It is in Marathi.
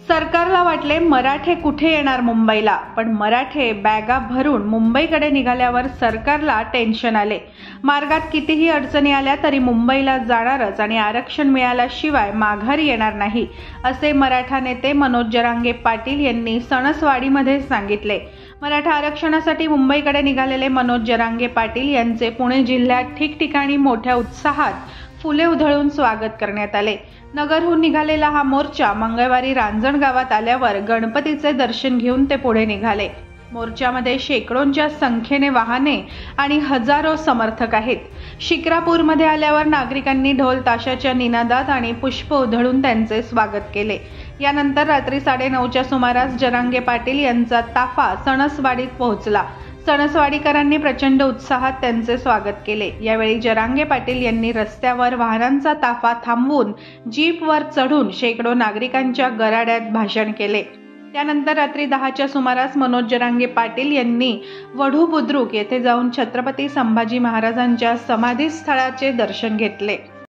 सरकारला वाटले मराठे कुठे येणार मुंबईला, पण मराठे बॅगा भरून मुंबईकडे निघाल्यावर सरकारला टेन्शन आले। मार्गात कितीही अडचणी आल्या तरी मुंबईला जाणारच आणि आरक्षण मिळाल्याशिवाय माघारी येणार नाही, असे मराठा नेते मनोज जरांगे पाटील यांनी सणसवाडीमध्ये सांगितले। मराठा आरक्षणासाठी मुंबईकडे निघालेले मनोज जरांगे पाटील यांचे पुणे जिल्ह्यात ठिकठिकाणी मोठ्या उत्साहात फुले उधळून स्वागत करण्यात आले। नगरहून निघालेला हा मोर्चा मंगळवारी रांजण गावात आल्यावर गणपतीचे दर्शन घेऊन ते पुढे निघाले। मोर्चामध्ये शेकडोंच्या संख्येने वाहने आणि हजारो समर्थक आहेत। शिक्रापूरमध्ये आल्यावर नागरिकांनी ढोल ताशाच्या निनादात आणि पुष्प उधळून त्यांचे स्वागत केले। यानंतर रात्री 9:30च्या सुमारास जरांगे पाटील यांचा ताफा सणसवाडीत पोहोचला। सणसवाडीकरांनी प्रचंड उत्साहात त्यांचे स्वागत केले। यावेळी जरांगे पाटील यांनी रस्त्यावर वाहनांचा ताफा थांबवून जीपवर चढून शेकडो नागरिकांच्या गराड्यात भाषण केले। त्यानंतर रात्री 10च्या सुमारास मनोज जरांगे पाटील यांनी वढू बुद्रुक येथे जाऊन छत्रपती संभाजी महाराजांच्या समाधी स्थळाचे दर्शन घेतले।